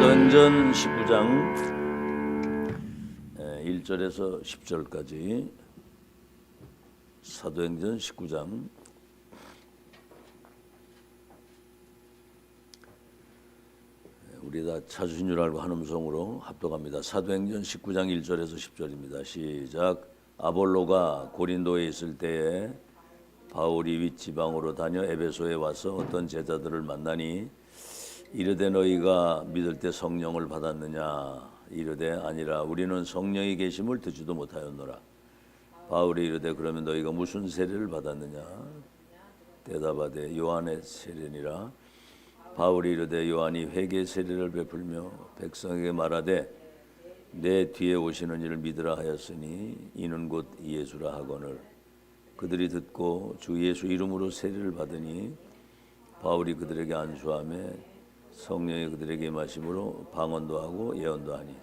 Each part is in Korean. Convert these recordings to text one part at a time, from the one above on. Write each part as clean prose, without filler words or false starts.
사도행전 19장 1절에서 10절까지 사도행전 19장 우리 다 찾으신 줄 알고 한 음성으로 합독합니다. 사도행전 19장 1절에서 10절입니다. 시작. 아볼로가 고린도에 있을 때에 바울이 윗지방으로 다녀 에베소에 와서 어떤 제자들을 만나니 이르되 너희가 믿을 때 성령을 받았느냐? 이르되 아니라 우리는 성령이 계심을 듣지도 못하였노라. 바울이 이르되 그러면 너희가 무슨 세례를 받았느냐? 대답하되 요한의 세례니라. 바울이 이르되 요한이 회개 세례를 베풀며 백성에게 말하되 내 뒤에 오시는 이를 믿으라 하였으니 이는 곧 예수라 하거늘. 그들이 듣고 주 예수 이름으로 세례를 받으니 바울이 그들에게 안수하며 성령이 그들에게 임하심으로 방언도 하고 예언도 하니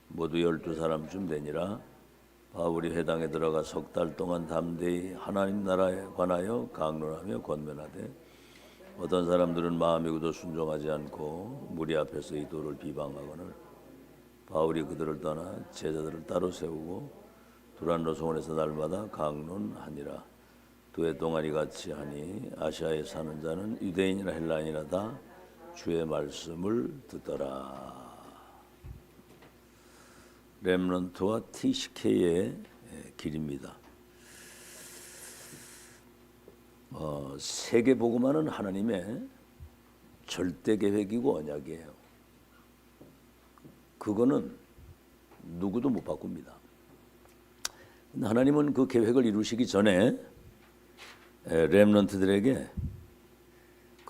모두 12사람쯤 되니라. 바울이 회당에 들어가 석 달 동안 담대히 하나님 나라에 관하여 강론하며 권면하되 어떤 사람들은 마음이 굳어 순종하지 않고 무리 앞에서 이 도를 비방하거늘. 바울이 그들을 떠나 제자들을 따로 세우고 두란노 성원에서 날마다 강론하니라. 2해 동안 이같이 하니 아시아에 사는 자는 유대인이나 헬라인이나 다 주의 말씀을 듣더라. 렘넌트와 TCK의 길입니다. 세계 복음화는 하나님의 절대 계획이고 언약이에요. 그거는 누구도 못 바꿉니다. 하나님은 그 계획을 이루시기 전에 렘넌트들에게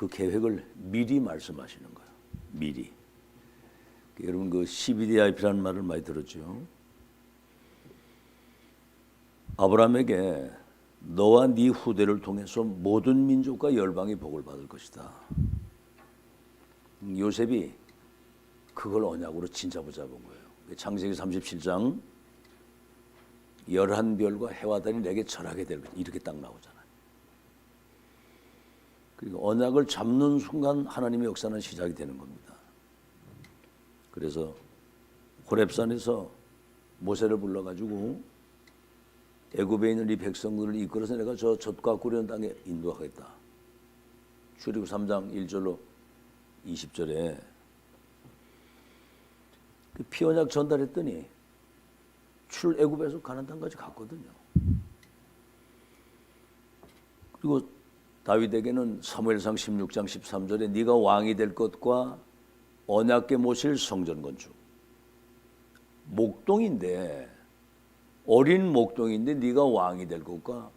그 계획을 미리 말씀하시는 거예요. 미리. 여러분 그 CBDIP라는 말을 많이 들었죠. 아브라함에게 너와 네 후대를 통해서 모든 민족과 열방이 복을 받을 것이다. 요셉이 그걸 언약으로 진짜 붙잡은 거예요. 창세기 37장 11별과 해와 달이 내게 절하게 될 것이다. 이렇게 딱 나오잖아요. 그리고 언약을 잡는 순간 하나님의 역사는 시작이 되는 겁니다. 그래서 호렙산에서 모세를 불러가지고 애굽에 있는 이 백성들을 이끌어서 내가 저 젖과 꿀이는 땅에 인도하겠다. 출애굽 3장 1절로 20절에 그 피언약 전달했더니 출애굽에서 가나안 땅까지 갔거든요. 그리고 다윗에게는 사무엘상 16장 13절에 네가 왕이 될 것과 언약궤 모실 성전 건축. 목동인데 어린 목동인데 네가 왕이 될 것과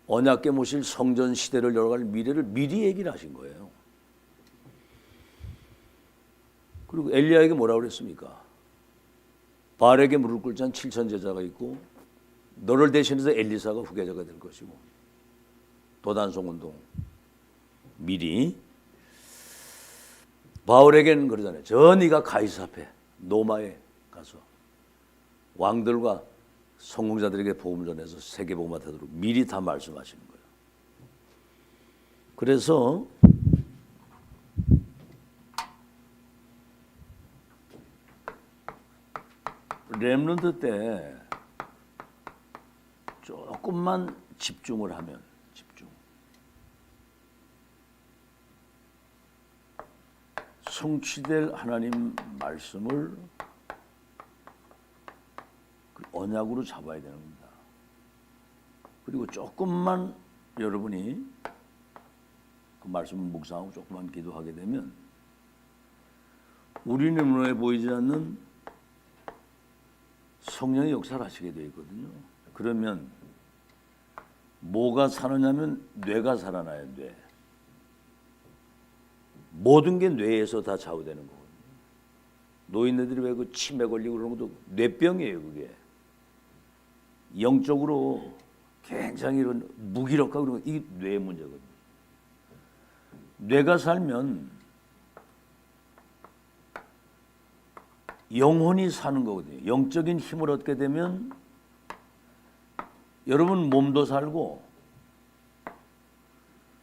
언약궤 모실 성전 시대를 열어갈 미래를 미리 얘기를 하신 거예요. 그리고 엘리야에게 뭐라고 그랬습니까? 바알에게 무릎 꿇지 않은 7천 제자가 있고 너를 대신해서 엘리사가 후계자가 될 것이고 도단송운동 미리. 바울에게는 그러잖아요. 저 네가 가이사 앞에 노마에 가서 왕들과 성공자들에게 복음을 전해서 세계 복음화 되도록 미리 다 말씀하시는 거예요. 그래서 렘넌트 때 조금만 집중을 하면 성취될 하나님 말씀을 언약으로 잡아야 되는 겁니다. 그리고 조금만 여러분이 그 말씀을 묵상하고 조금만 기도하게 되면 우리 눈에 보이지 않는 성령의 역사를 하시게 되어 있거든요. 그러면 뭐가 살아나면 뇌가 살아나야 돼. 모든 게 뇌에서 다 좌우되는 거거든요. 노인네들이 왜 그 치매 걸리고 그런 것도 뇌병이에요. 그게 영적으로 굉장히 이런 무기력하고 그런 거 이게 뇌 문제거든요. 뇌가 살면 영혼이 사는 거거든요. 영적인 힘을 얻게 되면 여러분 몸도 살고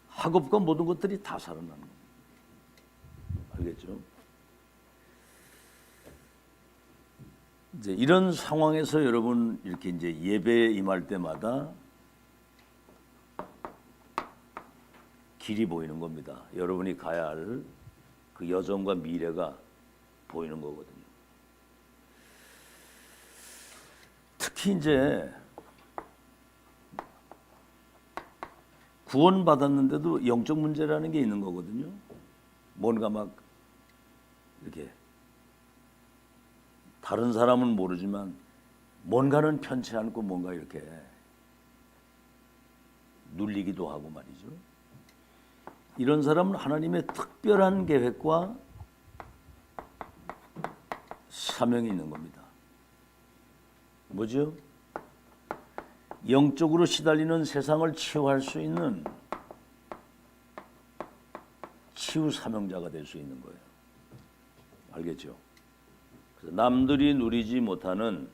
학업과 모든 것들이 다 살아나는 거예요. 알겠죠? 이제 이런 상황에서 여러분 이렇게 이제 예배에 임할 때마다 길이 보이는 겁니다. 여러분이 가야 할 그 여정과 미래가 보이는 거거든요. 특히 이제 구원받았는데도 영적 문제라는 게 있는 거거든요. 뭔가 막 이렇게 다른 사람은 모르지만 뭔가는 편치 않고 뭔가 이렇게 눌리기도 하고 말이죠. 이런 사람은 하나님의 특별한 계획과 사명이 있는 겁니다. 뭐죠? 영적으로 시달리는 세상을 치유할 수 있는 치유 사명자가 될 수 있는 거예요. 알겠죠? 그래서 남들이 누리지 못하는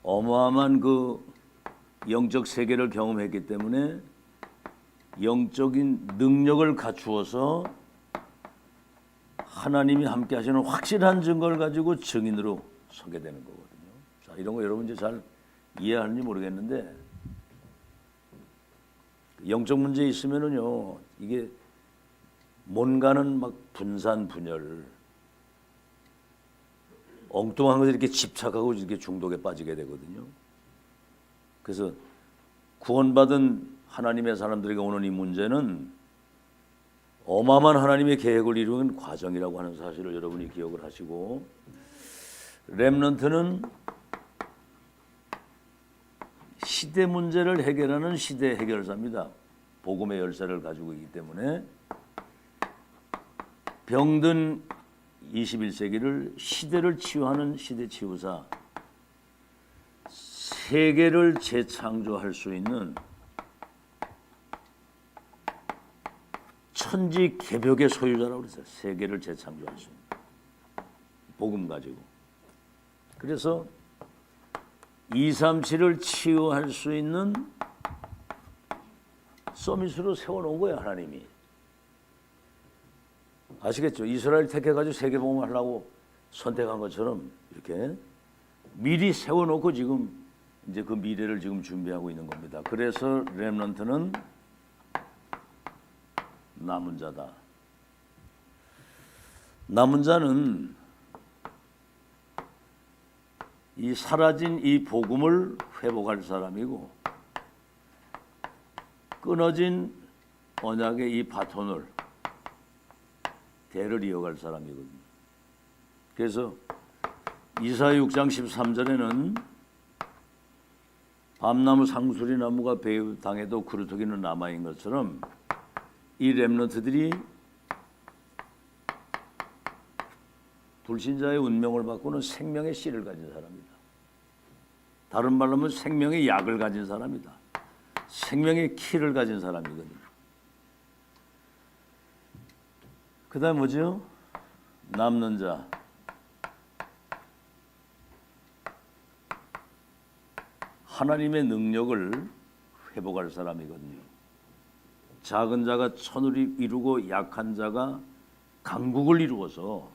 어마어마한 그 영적 세계를 경험했기 때문에 영적인 능력을 갖추어서 하나님이 함께 하시는 확실한 증거를 가지고 증인으로 서게 되는 거거든요. 자, 이런 거 여러분 이제 잘 이해하는지 모르겠는데 영적 문제 있으면은요 이게 뭔가는 막 분산 분열 엉뚱한 것에 이렇게 집착하고 이렇게 중독에 빠지게 되거든요. 그래서 구원받은 하나님의 사람들에게 오는 이 문제는 어마어마한 하나님의 계획을 이루는 과정이라고 하는 사실을 여러분이 기억을 하시고 렘넌트는 시대 문제를 해결하는 시대 해결사입니다. 복음의 열쇠를 가지고 있기 때문에 병든 21세기를 시대를 치유하는 시대 치유사, 세계를 재창조할 수 있는 천지 개벽의 소유자라고 그랬어요. 세계를 재창조할 수 있는 복음 가지고. 그래서 237을 치유할 수 있는 서밋으로 세워놓은 거예요. 하나님이. 아시겠죠? 이스라엘 택해가지고 세계복음을 하려고 선택한 것처럼 이렇게 미리 세워놓고 지금 이제 그 미래를 지금 준비하고 있는 겁니다. 그래서 렘넌트는 남은 자다. 남은 자는 이 사라진 이 복음을 회복할 사람이고 끊어진 언약의 이 바톤을 대를 이어갈 사람이거든요. 그래서 이사야 6장 13절에는 밤나무 상수리 나무가 배당해도 그루터기는 남아있는 것처럼 이 렘넌트들이 불신자의 운명을 바꾸는 생명의 씨를 가진 사람이다. 다른 말로 하면 생명의 약을 가진 사람이다. 생명의 키를 가진 사람이거든요. 그 다음 뭐죠? 남는 자. 하나님의 능력을 회복할 사람이거든요. 작은 자가 천을 이루고 약한 자가 강국을 이루어서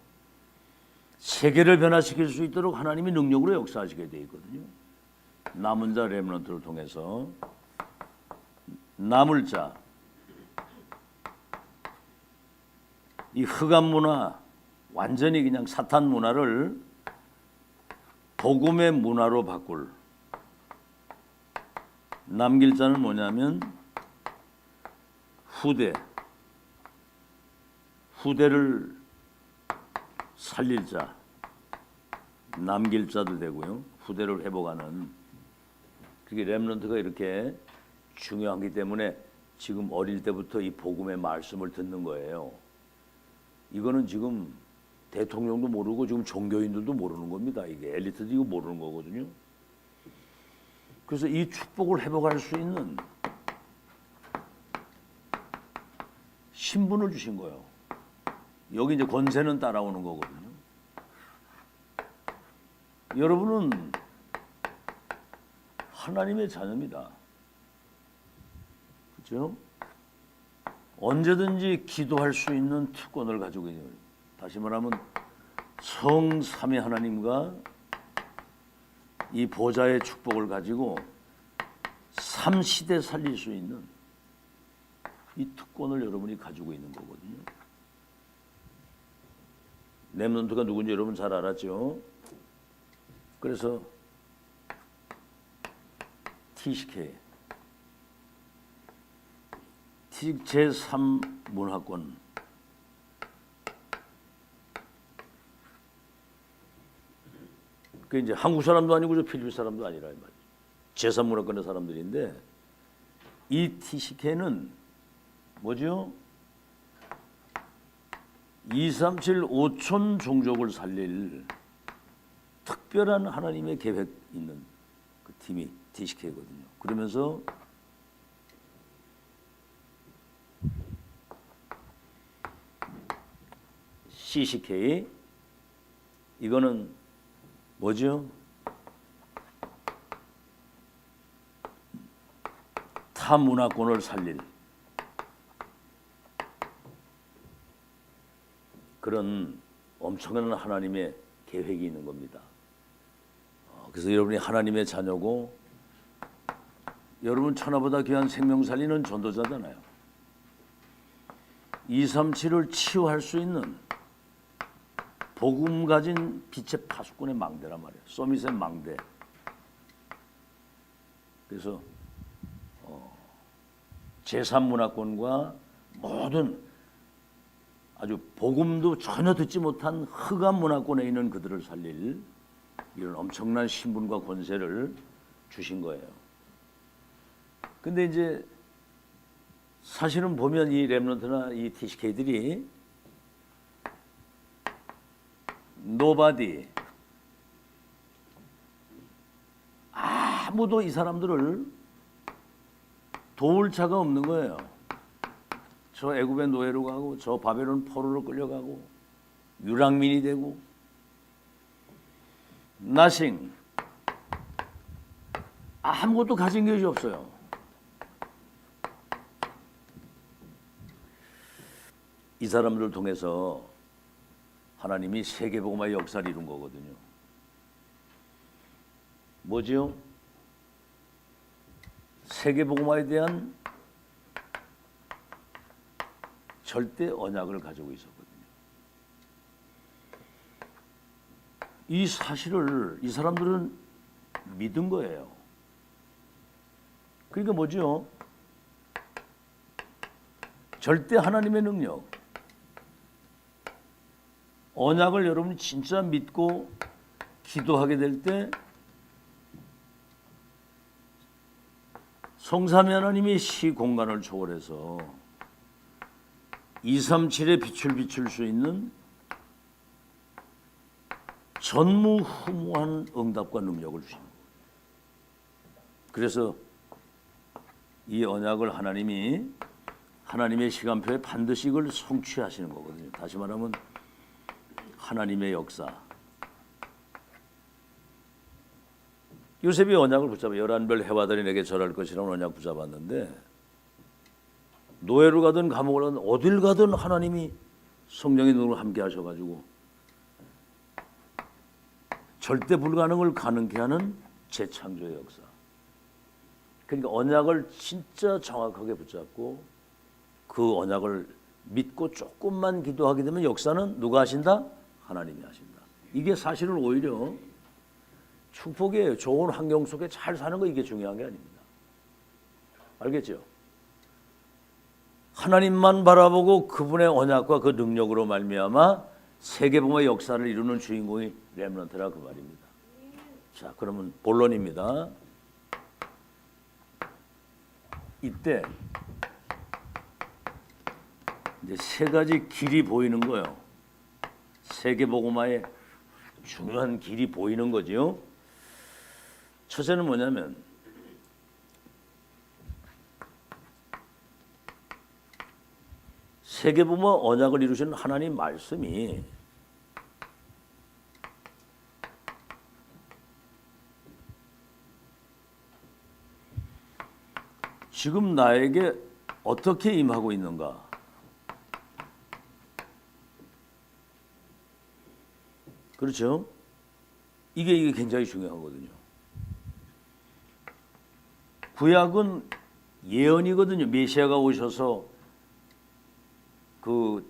세계를 변화시킬 수 있도록 하나님이 능력으로 역사하시게 되어 있거든요. 남은 자 렘넌트를 통해서 남을 자, 이 흑암 문화, 완전히 그냥 사탄 문화를 복음의 문화로 바꿀 남길 자는 뭐냐면 후대를 살릴 자, 남길 자도 되고요. 후대를 회복하는 그게 렘넌트가 이렇게 중요하기 때문에 지금 어릴 때부터 이 복음의 말씀을 듣는 거예요. 이거는 지금 대통령도 모르고 지금 종교인들도 모르는 겁니다. 이게 엘리트도 이거 모르는 거거든요. 그래서 이 축복을 회복할 수 있는 신분을 주신 거예요. 여기 이제 권세는 따라오는 거거든요. 여러분은 하나님의 자녀입니다. 그렇죠? 언제든지 기도할 수 있는 특권을 가지고 있는 거예요. 다시 말하면 성삼위 하나님과 이 보좌의 축복을 가지고 삼시대 살릴 수 있는 이 특권을 여러분이 가지고 있는 거거든요. 렘넌트가 누군지 여러분 잘 알았죠? 그래서 TCK 제3문화권 그 이제 한국 사람도 아니고 저 필리핀 사람도 아니라 이 말이죠. 제3문화권의 사람들인데 이 TCK는 뭐죠? 237 5천 종족을 살릴 특별한 하나님의 계획 있는 그 팀이 TCK거든요. 그러면서 CCK 이거는 뭐죠? 타 문화권을 살릴 그런 엄청난 하나님의 계획이 있는 겁니다. 그래서 여러분이 하나님의 자녀고 여러분 천하보다 귀한 생명 살리는 전도자잖아요. 237을 치유할 수 있는 복음 가진 빛의 파수꾼의 망대란 말이에요. 서밋의 망대. 그래서 제3문화권과 모든 아주 복음도 전혀 듣지 못한 흑암 문화권에 있는 그들을 살릴 이런 엄청난 신분과 권세를 주신 거예요. 근데 이제 사실은 보면 이 렘넌트나 이 TCK들이 nobody 아무도 이 사람들을 도울 자가 없는 거예요. 저 애굽의 노예로 가고 저 바벨론 포로로 끌려가고 유랑민이 되고 nothing 아무것도 가진 것이 없어요. 이 사람들을 통해서 하나님이 세계복음화의 역사를 이룬 거거든요. 뭐지요? 세계복음화에 대한 절대 언약을 가지고 있었거든요. 이 사실을 이 사람들은 믿은 거예요. 그러니까 뭐죠? 절대 하나님의 능력, 언약을 여러분이 진짜 믿고 기도하게 될 때 성삼위 하나님이 시공간을 초월해서 237의 빛을 비출 수 있는 전무후무한 응답과 능력을 주신 거예요. 그래서 이 언약을 하나님이 하나님의 시간표에 반드시 이걸 성취하시는 거거든요. 다시 말하면 하나님의 역사. 요셉이 언약을 붙잡아 11별 해와들이 내게 절할 것이라는 언약 붙잡았는데 노예로 가든 감옥을 가든 어딜 가든 하나님이 성령의 눈으로 함께 하셔가지고 절대 불가능을 가능케 하는 재창조의 역사. 그러니까 언약을 진짜 정확하게 붙잡고 그 언약을 믿고 조금만 기도하게 되면 역사는 누가 하신다? 하나님이 하신다. 이게 사실은 오히려 축복이에요. 좋은 환경 속에 잘 사는 거 이게 중요한 게 아닙니다. 알겠죠? 하나님만 바라보고 그분의 언약과 그 능력으로 말미암아 세계복음의 역사를 이루는 주인공이 렘넌트라 그 말입니다. 자, 그러면 본론입니다. 이때 이제 세 가지 길이 보이는 거예요. 세계복음화의 중요한 길이 보이는 거죠. 첫째는 뭐냐면 세계복음화 언약을 이루시는 하나님 말씀이 지금 나에게 어떻게 임하고 있는가? 그렇죠? 이게 굉장히 중요하거든요. 구약은 예언이거든요. 메시아가 오셔서 그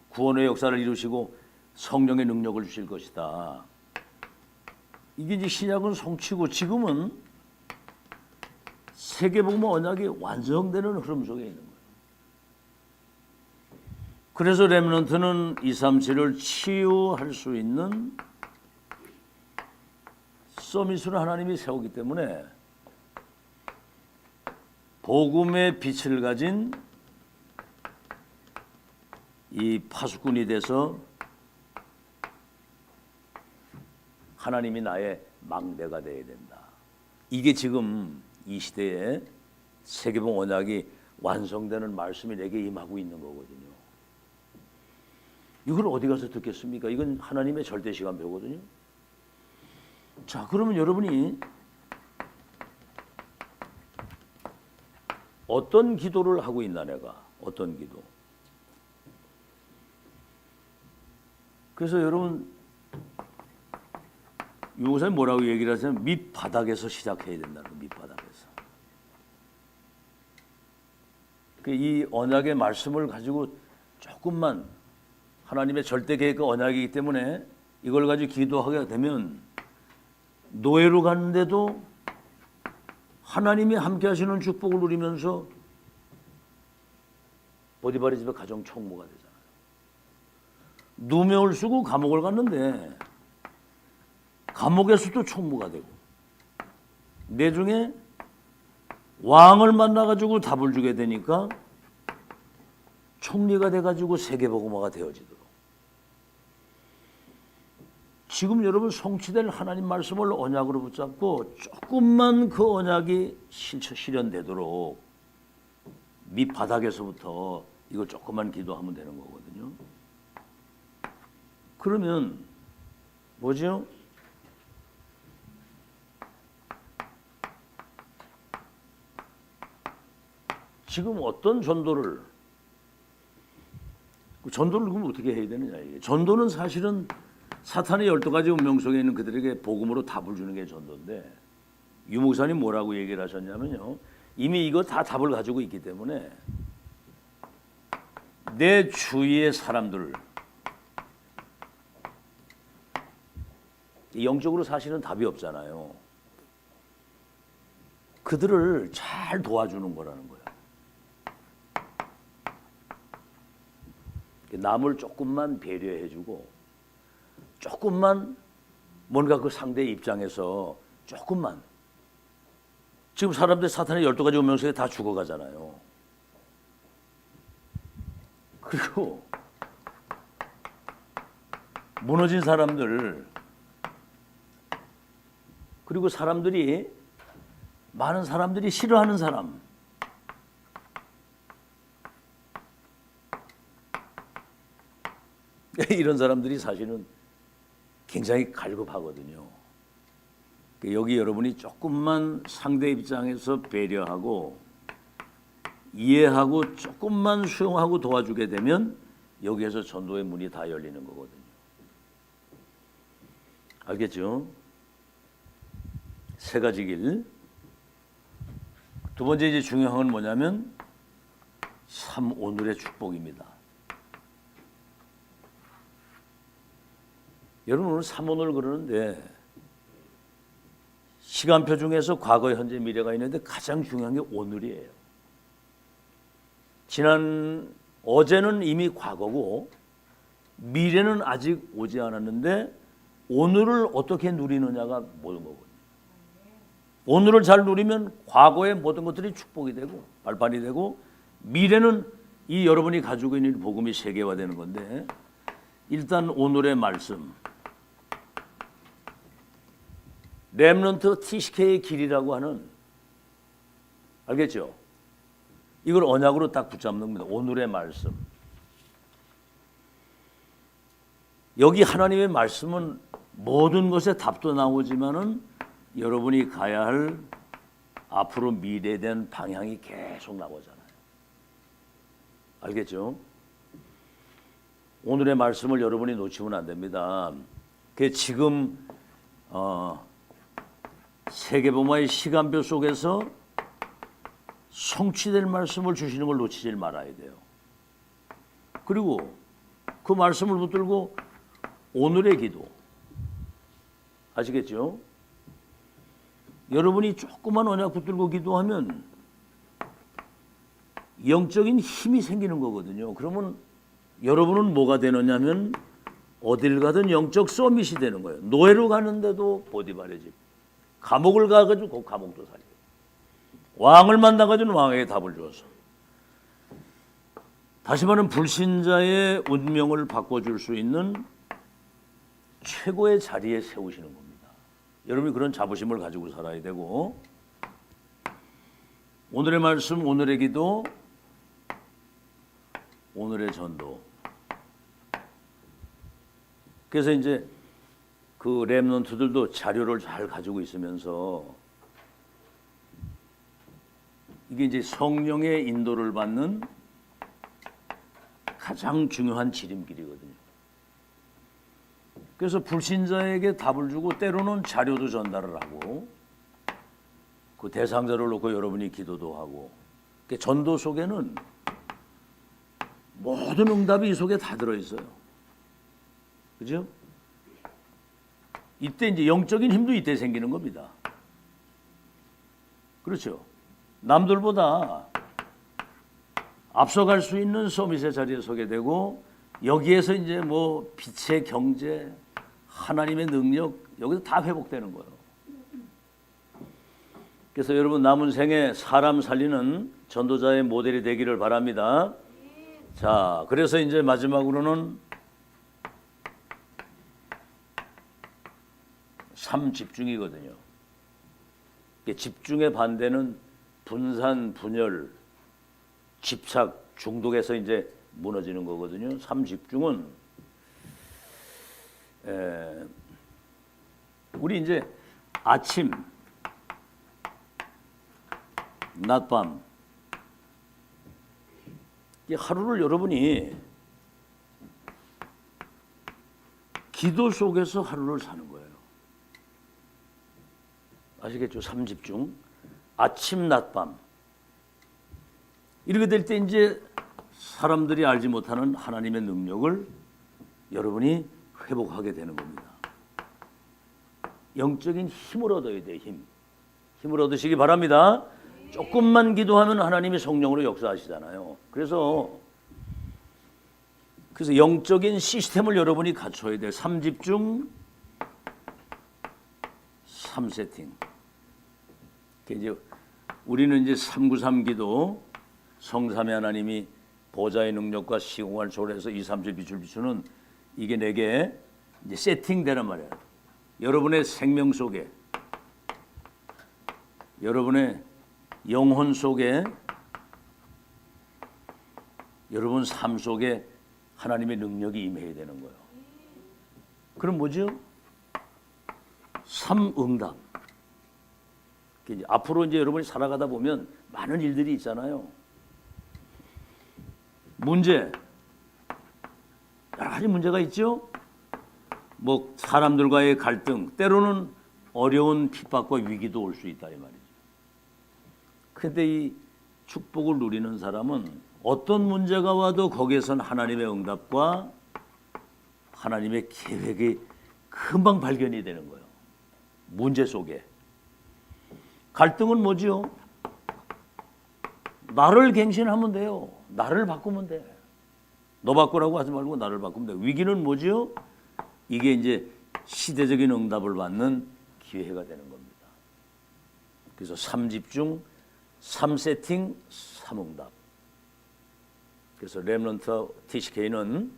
구원의 역사를 이루시고 성령의 능력을 주실 것이다. 이게 이제 신약은 성취고 지금은 세계복음 언약이 완성되는 흐름 속에 있는 거예요. 그래서 렘넌트는 237을 치유할 수 있는 서밋으로 하나님이 세우기 때문에 복음의 빛을 가진 이 파수꾼이 돼서 하나님이 나의 망대가 되어야 된다. 이게 지금 이 시대에 세계복음 언약이 완성되는 말씀이 내게 임하고 있는 거거든요. 이걸 어디 가서 듣겠습니까? 이건 하나님의 절대 시간표거든요. 자, 그러면 여러분이 어떤 기도를 하고 있나 내가? 어떤 기도? 그래서 여러분 유목사님 뭐라고 얘기를 하시냐면 밑바닥에서 시작해야 된다는 거예요. 밑바닥에서. 이 언약의 말씀을 가지고 조금만 하나님의 절대 계획과 언약이기 때문에 이걸 가지고 기도하게 되면 노예로 갔는데도 하나님이 함께 하시는 축복을 누리면서 보디바리 집에 가정 총무가 되잖아요. 누명을 쓰고 감옥을 갔는데 감옥에서도 총무가 되고 내중에 왕을 만나가지고 답을 주게 되니까 총리가 돼가지고 세계복음화가 되어지도록. 지금 여러분 성취될 하나님 말씀을 언약으로 붙잡고 조금만 그 언약이 실현되도록 밑바닥에서부터 이걸 조금만 기도하면 되는 거거든요. 그러면 뭐죠? 지금 어떤 전도를 그럼 어떻게 해야 되느냐 이게. 전도는 사실은 사탄의 12가지 운명 속에 있는 그들에게 복음으로 답을 주는 게 전도인데 유 목사님 뭐라고 얘기를 하셨냐면요. 이미 이거 다 답을 가지고 있기 때문에 내 주위의 사람들 영적으로 사실은 답이 없잖아요. 그들을 잘 도와주는 거라는 거예요. 남을 조금만 배려해주고 조금만 뭔가 그 상대의 입장에서 조금만 지금 사람들 사탄의 12가지 운명 속에 다 죽어가잖아요. 그리고 무너진 사람들 그리고 많은 사람들이 싫어하는 사람 이런 사람들이 사실은 굉장히 갈급하거든요. 여기 여러분이 조금만 상대 입장에서 배려하고 이해하고 조금만 수용하고 도와주게 되면 여기에서 전도의 문이 다 열리는 거거든요. 알겠죠? 세 가지 길. 두 번째 이제 중요한 건 뭐냐면 오늘의 축복입니다. 여러분 오늘 3오늘 그러는데 시간표 중에서 과거, 현재, 미래가 있는데 가장 중요한 게 오늘이에요. 어제는 이미 과거고 미래는 아직 오지 않았는데 오늘을 어떻게 누리느냐가 모든 거거든요. 오늘을 잘 누리면 과거의 모든 것들이 축복이 되고 발판이 되고 미래는 이 여러분이 가지고 있는 복음이 세계화되는 건데 일단 오늘의 말씀 렘넌트 TCK의 길이라고 하는 알겠죠? 이걸 언약으로 딱 붙잡는 겁니다. 오늘의 말씀. 여기 하나님의 말씀은 모든 것에 답도 나오지만은 여러분이 가야 할 앞으로 미래된 방향이 계속 나오잖아요. 알겠죠? 오늘의 말씀을 여러분이 놓치면 안 됩니다. 그 지금 세계복음화의 시간표 속에서 성취될 말씀을 주시는 걸 놓치지 말아야 돼요. 그리고 그 말씀을 붙들고 오늘의 기도 아시겠죠? 여러분이 조그만 언약 붙들고 기도하면 영적인 힘이 생기는 거거든요. 그러면 여러분은 뭐가 되느냐면 어딜 가든 영적 서밋이 되는 거예요. 노예로 가는데도 보디바레집, 감옥을 가가지고 그 감옥도 살리고, 왕을 만나가지고 왕에게 답을 주어서, 다시 말하면 불신자의 운명을 바꿔줄 수 있는 최고의 자리에 세우시는 겁니다. 여러분이 그런 자부심을 가지고 살아야 되고, 오늘의 말씀, 오늘의 기도, 오늘의 전도. 그래서 이제 그 렘넌트들도 자료를 잘 가지고 있으면서 이게 이제 성령의 인도를 받는 가장 중요한 지름길이거든요. 그래서 불신자에게 답을 주고 때로는 자료도 전달을 하고 그 대상자를 놓고 여러분이 기도도 하고, 전도 속에는 모든 응답이 이 속에 다 들어있어요. 그죠? 이때 이제 영적인 힘도 이때 생기는 겁니다. 그렇죠? 남들보다 앞서갈 수 있는 서밋의 자리에 서게 되고, 여기에서 이제 뭐 빛의 경제, 하나님의 능력, 여기서 다 회복되는 거예요. 그래서 여러분 남은 생에 사람 살리는 전도자의 모델이 되기를 바랍니다. 자, 그래서 이제 마지막으로는 3집중이거든요. 집중의 반대는 분산, 분열, 집착, 중독에서 이제 무너지는 거거든요. 3집중은 우리 이제 아침, 낮밤, 이 하루를 여러분이 기도 속에서 하루를 사는 거예요. 아시겠죠? 3집중. 아침, 낮밤. 이렇게 될 때 이제 사람들이 알지 못하는 하나님의 능력을 여러분이 회복하게 되는 겁니다. 영적인 힘을 얻어야 돼요. 힘을 얻으시기 바랍니다. 조금만 기도하면 하나님이 성령으로 역사하시잖아요. 그래서 영적인 시스템을 여러분이 갖춰야 돼요. 3집중, 3세팅. 이제 우리는 이제 393 기도, 성삼위 하나님이 보좌의 능력과 시공을 초월해서 2, 3주 빛을 비추는 이게 내게 이제 세팅되란 말이에요. 여러분의 생명 속에, 여러분의 영혼 속에, 여러분 삶 속에 하나님의 능력이 임해야 되는 거예요. 그럼 뭐죠? 3응답. 이제 앞으로 이제 여러분이 살아가다 보면 많은 일들이 있잖아요. 문제, 여러 가지 문제가 있죠. 뭐 사람들과의 갈등, 때로는 어려운 핍박과 위기도 올 수 있다 이 말이죠. 그런데 이 축복을 누리는 사람은 어떤 문제가 와도 거기에선 하나님의 응답과 하나님의 계획이 금방 발견이 되는 거예요. 문제 속에. 갈등은 뭐죠? 나를 갱신하면 돼요. 나를 바꾸면 돼. 너 바꾸라고 하지 말고 나를 바꾸면 돼. 위기는 뭐죠? 이게 이제 시대적인 응답을 받는 기회가 되는 겁니다. 그래서 3집중, 3세팅, 3응답. 그래서 렘넌트 TCK는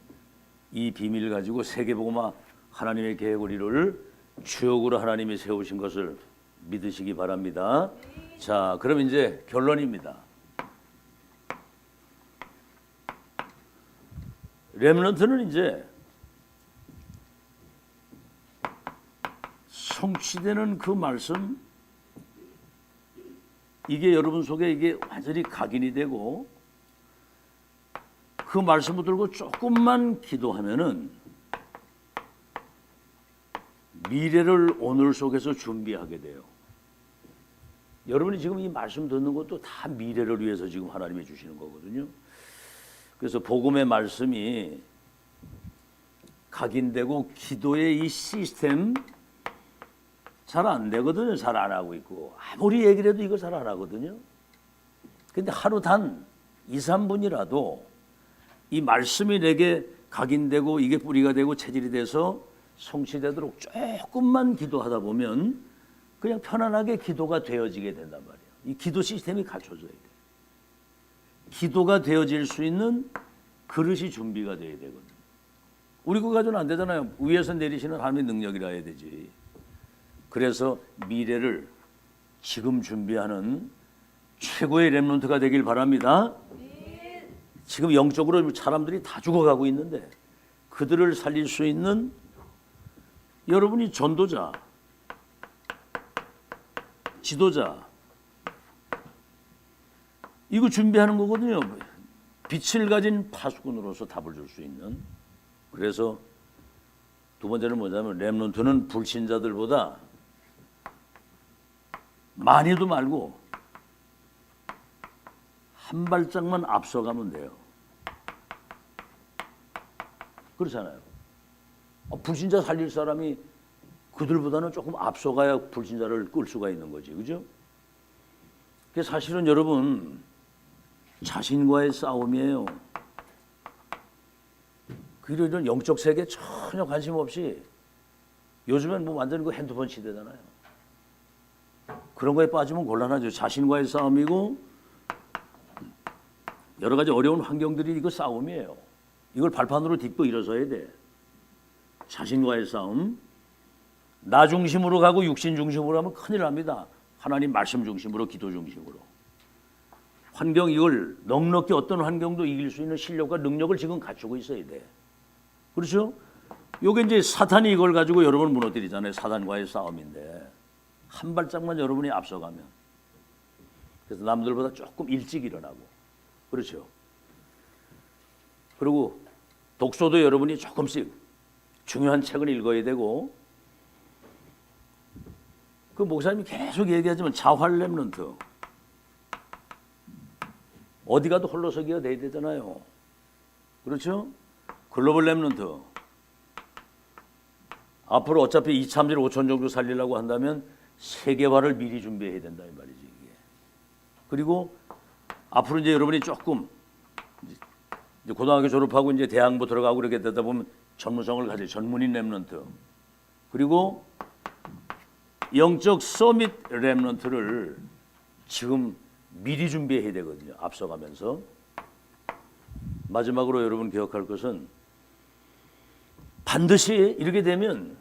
이 비밀을 가지고 세계복음화 하나님의 계획을 이룰 주역으로 하나님이 세우신 것을 믿으시기 바랍니다. 자, 그럼 이제 결론입니다. 렘넌트는 이제 성취되는 그 말씀, 이게 여러분 속에 이게 완전히 각인이 되고 그 말씀을 들고 조금만 기도하면은 미래를 오늘 속에서 준비하게 돼요. 여러분이 지금 이 말씀 듣는 것도 다 미래를 위해서 지금 하나님이 주시는 거거든요. 그래서 복음의 말씀이 각인되고 기도의 이 시스템 잘 안 되거든요. 잘 안 하고 있고 아무리 얘기를 해도 이거 잘 안 하거든요. 근데 하루 단 2, 3분이라도 이 말씀이 내게 각인되고 이게 뿌리가 되고 체질이 돼서 성취되도록 조금만 기도하다 보면 그냥 편안하게 기도가 되어지게 된단 말이에요. 이 기도 시스템이 갖춰져야 돼요. 기도가 되어질 수 있는 그릇이 준비가 돼야 되거든요. 우리 거 가지고는 안 되잖아요. 위에서 내리시는 하나님의 능력이라 해야 되지. 그래서 미래를 지금 준비하는 최고의 렘넌트가 되길 바랍니다. 지금 영적으로 사람들이 다 죽어가고 있는데 그들을 살릴 수 있는 여러분이 전도자, 지도자 이거 준비하는 거거든요. 빛을 가진 파수꾼으로서 답을 줄 수 있는. 그래서 두 번째는 뭐냐면 렘넌트는 불신자들보다 많이도 말고 한 발짝만 앞서가면 돼요. 그렇잖아요. 불신자 살릴 사람이 그들보다는 조금 앞서가야 불신자를 끌 수가 있는 거지, 그죠? 그게 사실은 여러분 자신과의 싸움이에요. 이런 영적 세계 전혀 관심 없이 요즘엔 뭐 완전히 그 핸드폰 시대잖아요. 그런 거에 빠지면 곤란하죠. 자신과의 싸움이고 여러 가지 어려운 환경들이 이거 싸움이에요. 이걸 발판으로 딛고 일어서야 돼. 자신과의 싸움. 나 중심으로 가고 육신 중심으로 하면 큰일 납니다. 하나님 말씀 중심으로 기도 중심으로. 환경 이걸 넉넉히 어떤 환경도 이길 수 있는 실력과 능력을 지금 갖추고 있어야 돼. 그렇죠? 요게 이제 사탄이 이걸 가지고 여러분을 무너뜨리잖아요. 사탄과의 싸움인데 한 발짝만 여러분이 앞서가면 그래서 남들보다 조금 일찍 일어나고 그렇죠. 그리고 독서도 여러분이 조금씩 중요한 책을 읽어야 되고 그 목사님이 계속 얘기하지만 자활 렘넌트 어디 가도 홀로서기가 돼야 되잖아요. 그렇죠? 글로벌 렘넌트 앞으로 어차피 2,3일 5천 정도 살리려고 한다면 세계화를 미리 준비해야 된다 이 말이지 이게. 그리고 앞으로 이제 여러분이 조금 이제 고등학교 졸업하고 이제 대학부 들어가고 그렇게 되다 보면 전문성을 가질 전문인 렘넌트 그리고 영적 서밋 렘넌트를 지금 미리 준비해야 되거든요. 앞서가면서. 마지막으로 여러분 기억할 것은 반드시 이렇게 되면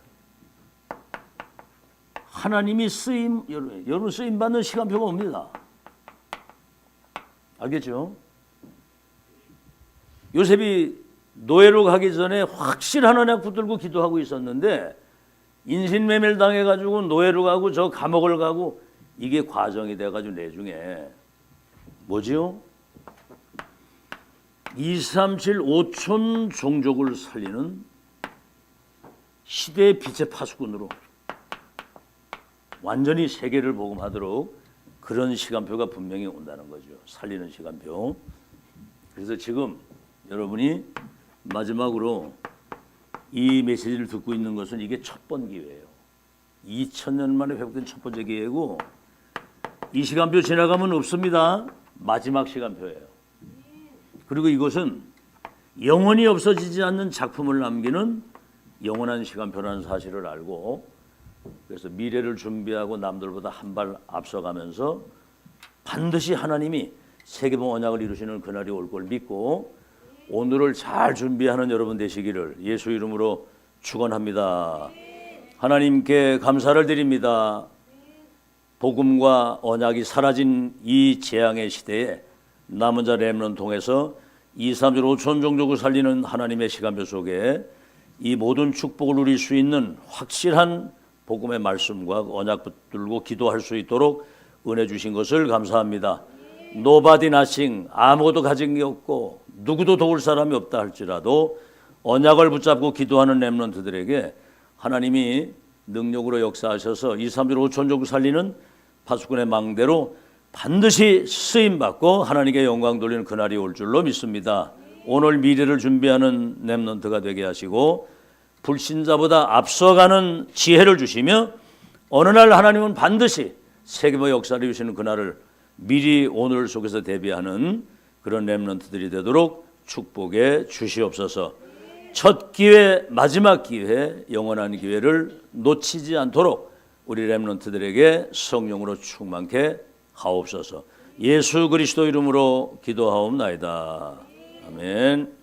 하나님이 여러분 쓰임 받는 시간표가 옵니다. 알겠죠? 요셉이 노예로 가기 전에 확실한 언약 붙들고 기도하고 있었는데 인신매매를 당해가지고 노예로 가고 저 감옥을 가고 이게 과정이 돼가지고 내중에 뭐지요? 2, 3, 7, 5천 종족을 살리는 시대의 빛의 파수꾼으로 완전히 세계를 복음하도록 그런 시간표가 분명히 온다는 거죠. 살리는 시간표. 그래서 지금 여러분이 마지막으로 이 메시지를 듣고 있는 것은 이게 첫 번 기회예요. 2000년 만에 회복된 첫 번째 기회고 이 시간표 지나가면 없습니다. 마지막 시간표예요. 그리고 이것은 영원히 없어지지 않는 작품을 남기는 영원한 시간표라는 사실을 알고 그래서 미래를 준비하고 남들보다 한 발 앞서가면서 반드시 하나님이 세계봉 언약을 이루시는 그날이 올 걸 믿고 오늘을 잘 준비하는 여러분 되시기를 예수 이름으로 축원합니다. 하나님께 감사를 드립니다. 복음과 언약이 사라진 이 재앙의 시대에 남은 자 렘넌트 통해서 2, 3, 7, 5천 종족을 살리는 하나님의 시간표 속에 이 모든 축복을 누릴 수 있는 확실한 복음의 말씀과 언약 붙들고 기도할 수 있도록 은혜 주신 것을 감사합니다. Nobody nothing 아무것도 가진 게 없고 누구도 도울 사람이 없다 할지라도 언약을 붙잡고 기도하는 렘넌트들에게 하나님이 능력으로 역사하셔서 2, 3일 5천 종 살리는 파수꾼의 망대로 반드시 쓰임받고 하나님께 영광 돌리는 그날이 올 줄로 믿습니다. 오늘 미래를 준비하는 렘넌트가 되게 하시고 불신자보다 앞서가는 지혜를 주시며 어느 날 하나님은 반드시 세계의 역사를 이루시는 그날을 미리 오늘 속에서 대비하는 그런 렘넌트들이 되도록 축복해 주시옵소서. 첫 기회, 마지막 기회, 영원한 기회를 놓치지 않도록 우리 렘넌트들에게 성령으로 충만케 하옵소서. 예수 그리스도 이름으로 기도하옵나이다. 아멘.